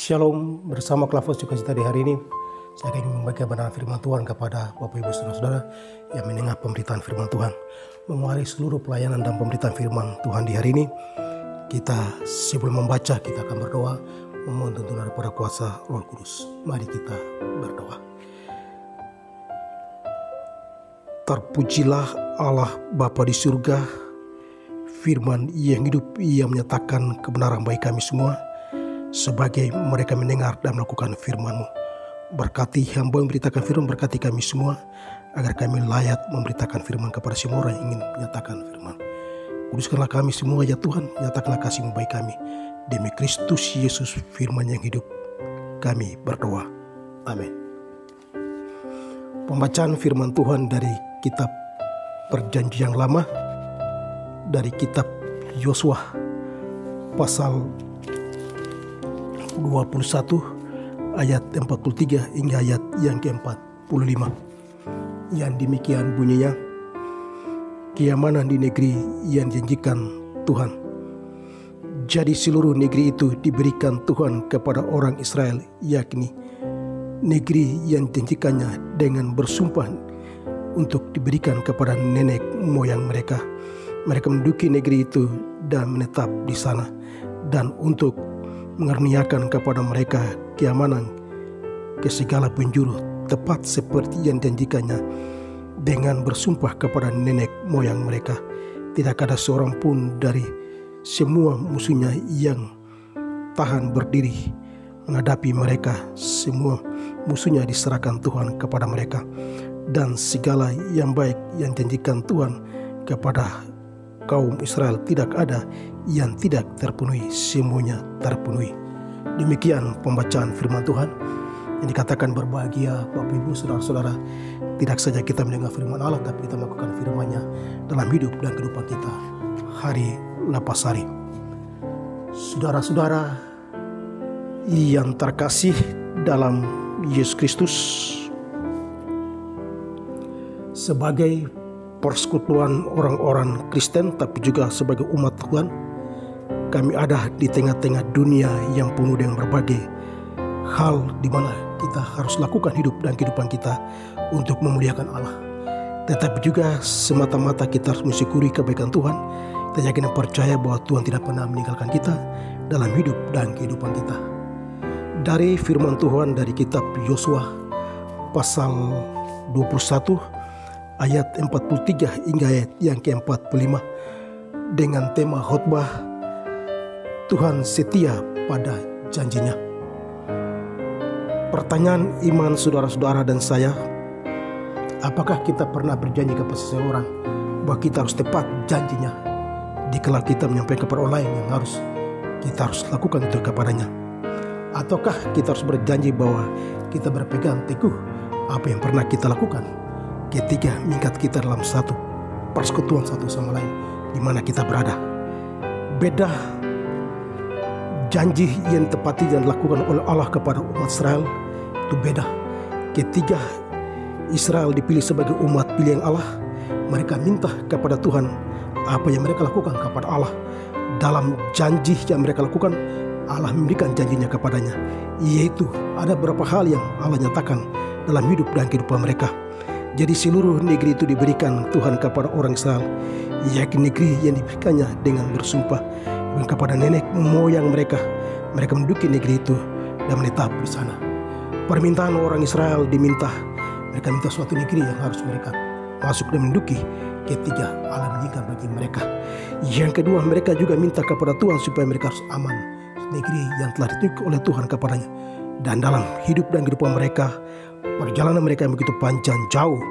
Shalom, bersama Klavos Sukacita di hari ini saya ingin membagikan kebenaran firman Tuhan kepada Bapak Ibu Saudara-saudara yang mendengar pemberitaan firman Tuhan. Mengawali seluruh pelayanan dan pemberitaan firman Tuhan di hari ini, kita sebelum membaca kita akan berdoa memohon tuntunan daripada kuasa Roh Kudus. Mari kita berdoa. Terpujilah Allah Bapa di surga, firman yang hidup, ia menyatakan kebenaran bagi kami semua sebagai mereka mendengar dan melakukan firman-Mu. Berkati hamba yang memberitakan firman, berkati kami semua agar kami layak memberitakan firman kepada semua orang yang ingin menyatakan firman. Kuduskanlah kami semua ya Tuhan, nyatakanlah kasih-Mu bagi kami. Demi Kristus Yesus firman yang hidup kami berdoa. Amin. Pembacaan firman Tuhan dari kitab Perjanjian Lama, dari kitab Yosua pasal 21 ayat 43 hingga ayat yang ke-45. Yang demikian bunyinya, keamanan di negeri yang dijanjikan Tuhan. Jadi seluruh negeri itu diberikan Tuhan kepada orang Israel, yakni negeri yang dijanjikannya dengan bersumpah untuk diberikan kepada nenek moyang mereka. Mereka menduduki negeri itu dan menetap di sana, dan untuk mengaruniakan kepada mereka keamanan ke segala penjuru, tepat seperti yang dijanjikannya dengan bersumpah kepada nenek moyang mereka. Tidak ada seorang pun dari semua musuhnya yang tahan berdiri menghadapi mereka. Semua musuhnya diserahkan Tuhan kepada mereka, dan segala yang baik yang dijanjikan Tuhan kepada kaum Israel tidak ada yang tidak terpenuhi, semuanya terpenuhi. Demikian pembacaan firman Tuhan yang dikatakan berbahagia Bapak Ibu Saudara-saudara. Tidak saja kita mendengar firman Allah, tapi kita melakukan firman-Nya dalam hidup dan kehidupan kita hari lepas hari. Saudara-saudara yang terkasih dalam Yesus Kristus, sebagai persekutuan orang-orang Kristen tapi juga sebagai umat Tuhan, kami ada di tengah-tengah dunia yang penuh dengan berbagai hal di mana kita harus lakukan hidup dan kehidupan kita untuk memuliakan Allah. Tetapi juga semata-mata kita harus mensyukuri kebaikan Tuhan. Kita yakin dan percaya bahwa Tuhan tidak pernah meninggalkan kita dalam hidup dan kehidupan kita. Dari firman Tuhan dari kitab Yosua pasal 21 ayat 43 hingga ayat yang ke-45 dengan tema khotbah Tuhan setia pada janjinya. Pertanyaan iman saudara-saudara dan saya, apakah kita pernah berjanji kepada seseorang bahwa kita harus tepat janjinya dikala kita menyampaikan kepada orang lain yang kita harus lakukan itu kepadanya? Ataukah kita harus berjanji bahwa kita berpegang teguh apa yang pernah kita lakukan ketika mengikat kita dalam satu persekutuan satu sama lain di mana kita berada? Beda janji yang tepati dan dilakukan oleh Allah kepada umat Israel itu beda. Ketika Israel dipilih sebagai umat pilihan Allah, mereka minta kepada Tuhan apa yang mereka lakukan kepada Allah. Dalam janji yang mereka lakukan, Allah memberikan janjinya kepadanya, yaitu ada beberapa hal yang Allah nyatakan dalam hidup dan kehidupan mereka. Jadi seluruh negeri itu diberikan Tuhan kepada orang Israel, yakni negeri yang diberikannya dengan bersumpah kepada nenek moyang mereka. Mereka menduduki negeri itu dan menetap di sana. Permintaan orang Israel diminta, mereka minta suatu negeri yang harus mereka masuk dan menduduki ketika Allah mengizinkan bagi mereka. Yang kedua, mereka juga minta kepada Tuhan supaya mereka harus aman, negeri yang telah ditunjuk oleh Tuhan kepadanya. Dan dalam hidup dan kehidupan mereka, perjalanan mereka yang begitu panjang jauh,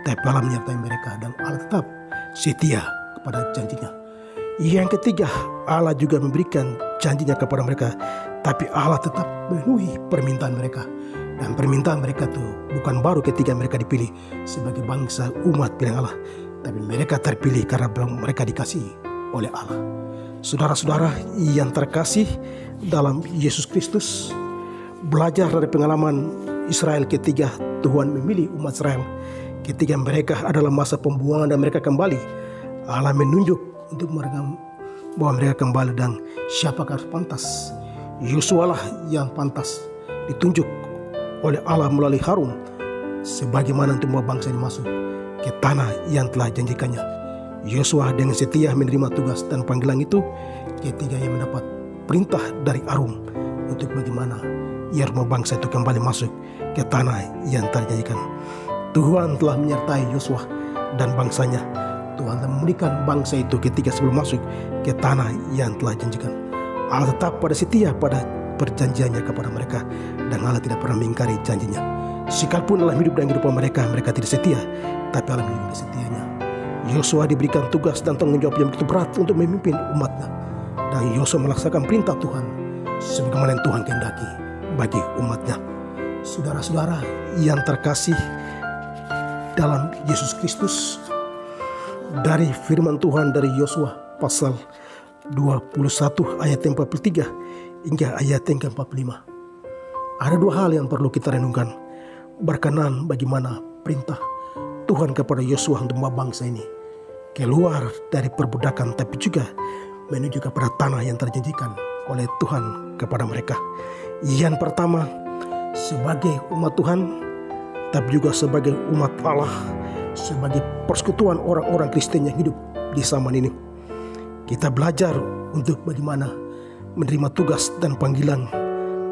tapi Allah menyertai mereka dan Allah tetap setia kepada janjinya. Yang ketiga, Allah juga memberikan janjinya kepada mereka, tapi Allah tetap memenuhi permintaan mereka. Dan permintaan mereka itu bukan baru ketika mereka dipilih sebagai bangsa umat pilihan Allah, tapi mereka terpilih karena mereka dikasihi oleh Allah. Saudara-saudara yang terkasih dalam Yesus Kristus, belajar dari pengalaman Israel ketika Tuhan memilih umat Israel. Ketika mereka adalah masa pembuangan dan mereka kembali, Allah menunjuk untuk mereka bahwa mereka kembali dan siapakah harus pantas Yosua lah yang pantas ditunjuk oleh Allah melalui Harun sebagaimana untuk membawa bangsa ini masuk ke tanah yang telah janjikannya. Yosua dengan setia menerima tugas dan panggilan itu ketika ia mendapat perintah dari Harun untuk bagaimana ia membawa bangsa itu kembali masuk ke tanah yang telah janjikan. Tuhan telah menyertai Yosua dan bangsanya. Tuhan telah memulihkan bangsa itu ketika sebelum masuk ke tanah yang telah janjikan. Allah tetap pada setia pada perjanjiannya kepada mereka, dan Allah tidak pernah mengingkari janjinya. Sekalipun dalam hidup dan kehidupan mereka tidak setia, tapi Allah melindungi kesetiaannya. Yosua diberikan tugas dan tanggung jawab yang begitu berat untuk memimpin umatnya, dan Yosua melaksanakan perintah Tuhan sebagaimana yang Tuhan kehendaki bagi umatnya. Saudara-saudara yang terkasih dalam Yesus Kristus, dari firman Tuhan dari Yosua pasal 21 ayat 43 hingga ayat 45. Ada dua hal yang perlu kita renungkan berkenaan bagaimana perintah Tuhan kepada Yosua untuk membawa bangsa ini keluar dari perbudakan, tapi juga menuju kepada tanah yang terjanjikan oleh Tuhan kepada mereka. Yang pertama, sebagai umat Tuhan, tapi juga sebagai umat Allah, sebagai persekutuan orang-orang Kristen yang hidup di zaman ini, kita belajar untuk bagaimana menerima tugas dan panggilan,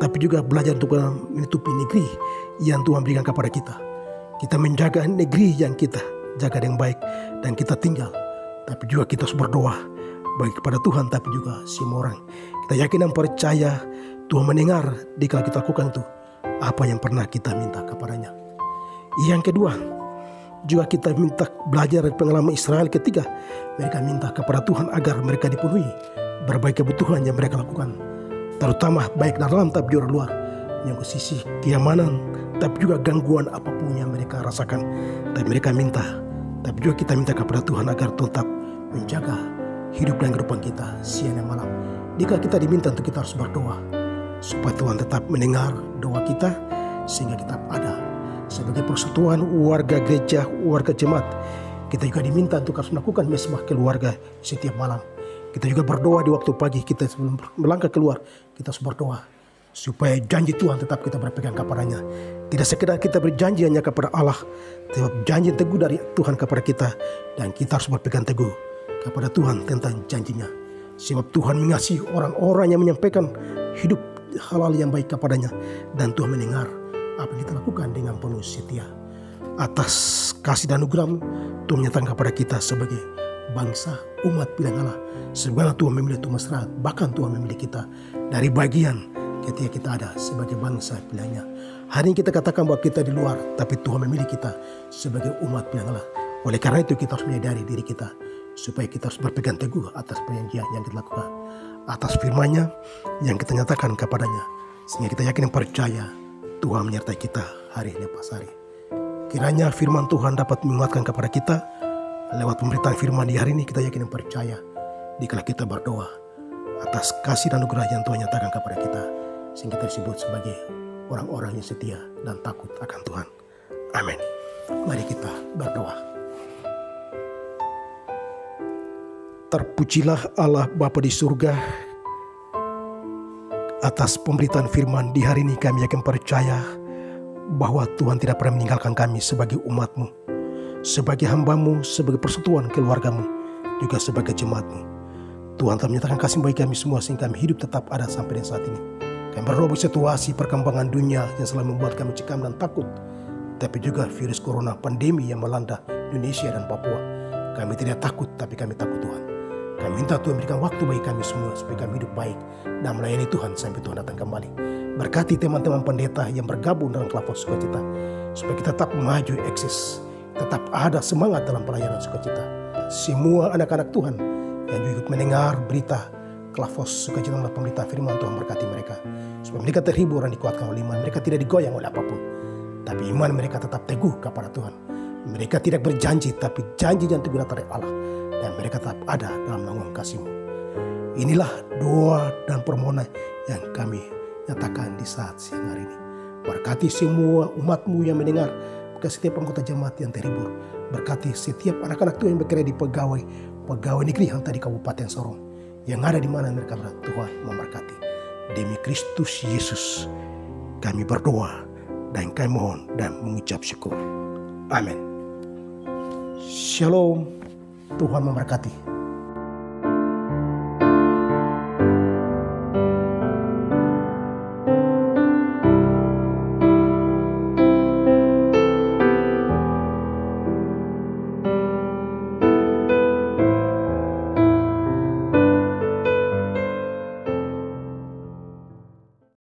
tapi juga belajar untuk menutupi negeri yang Tuhan berikan kepada kita. Kita menjaga negeri yang kita jaga dengan baik dan kita tinggal, tapi juga kita harus berdoa baik kepada Tuhan, tapi juga semua orang. Kita yakin dan percaya Tuhan mendengar jika kita lakukan itu apa yang pernah kita minta kepadanya. Yang kedua, juga kita minta belajar dari pengalaman Israel ketika mereka minta kepada Tuhan agar mereka dipenuhi berbagai kebutuhan yang mereka lakukan, terutama baik dalam tapi juga luar, yang sisi keamanan tapi juga gangguan apapun yang mereka rasakan. Dan mereka minta, tapi juga kita minta kepada Tuhan agar tetap menjaga hidup dan kehidupan kita siang dan malam. Jika kita diminta untuk kita harus berdoa supaya Tuhan tetap mendengar doa kita, sehingga kita ada sebagai persekutuan warga gereja, warga jemaat. Kita juga diminta untuk harus melakukan mesbah keluarga setiap malam. Kita juga berdoa di waktu pagi kita sebelum melangkah keluar. Kita harus berdoa supaya janji Tuhan tetap kita berpegang kepadanya. Tidak sekedar kita berjanji hanya kepada Allah, tetapi janji teguh dari Tuhan kepada kita, dan kita harus berpegang teguh kepada Tuhan tentang janjinya. Sebab Tuhan mengasihi orang-orang yang menyampaikan hidup halal yang baik kepadanya, dan Tuhan mendengar apa yang kita lakukan dengan penuh setia. Atas kasih dan anugerah Tuhan menyatakan kepada kita sebagai bangsa umat pilihan Allah, sebagaimana Tuhan memilih umat Israel, bahkan Tuhan memilih kita dari bagian ketika kita ada sebagai bangsa pilihannya. Hari ini kita katakan bahwa kita di luar, tapi Tuhan memilih kita sebagai umat pilihan Allah. Oleh karena itu kita harus menyadari diri kita supaya kita harus berpegang teguh atas perjanjian yang kita lakukan, atas firman-Nya yang kita nyatakan kepadanya, sehingga kita yakin dan percaya Tuhan menyertai kita hari lepas hari. Kiranya firman Tuhan dapat menguatkan kepada kita lewat pemberitaan firman di hari ini. Kita yakin dan percaya dikala kita berdoa atas kasih dan anugerah yang Tuhan nyatakan kepada kita, sehingga kita disebut sebagai orang-orang yang setia dan takut akan Tuhan. Amin. Mari kita berdoa. Terpujilah Allah Bapa di surga, atas pemberitaan firman di hari ini kami yakin percaya bahwa Tuhan tidak pernah meninggalkan kami sebagai umat-Mu, sebagai hamba-Mu, sebagai persekutuan keluarga-Mu, juga sebagai jemaat-Mu. Tuhan telah menyatakan kasih bagi kami semua sehingga kami hidup tetap ada sampai dengan saat ini. Kami berdoa bagi situasi perkembangan dunia yang selalu membuat kami cekam dan takut, tapi juga virus corona pandemi yang melanda Indonesia dan Papua. Kami tidak takut, tapi kami takut Tuhan. Kami minta Tuhan berikan waktu bagi kami semua supaya kami hidup baik dan melayani Tuhan sampai Tuhan datang kembali. Berkati teman-teman pendeta yang bergabung dalam kelompok sukacita, supaya kita tetap maju eksis, tetap ada semangat dalam pelayanan sukacita. Semua anak-anak Tuhan yang juga ikut mendengar berita kelompok sukacita dalam pemberitaan firman Tuhan, berkati mereka supaya mereka terhibur dan dikuatkan oleh iman. Mereka tidak digoyang oleh apapun, tapi iman mereka tetap teguh kepada Tuhan. Mereka tidak berjanji, tapi janji yang teguh dari Allah, dan mereka tetap ada dalam naungan kasih-Mu. Inilah doa dan permohonan yang kami nyatakan di saat siang hari ini. Berkati semua umat-Mu yang mendengar, berkati setiap anggota jemaat yang terhibur, berkati setiap anak-anak Tuhan yang bekerja di pegawai negeri yang di Kabupaten Sorong, yang ada di mana mereka berada. Tuhan memberkati. Demi Kristus Yesus kami berdoa dan kami mohon dan mengucap syukur. Amin. Shalom. Tuhan memberkati.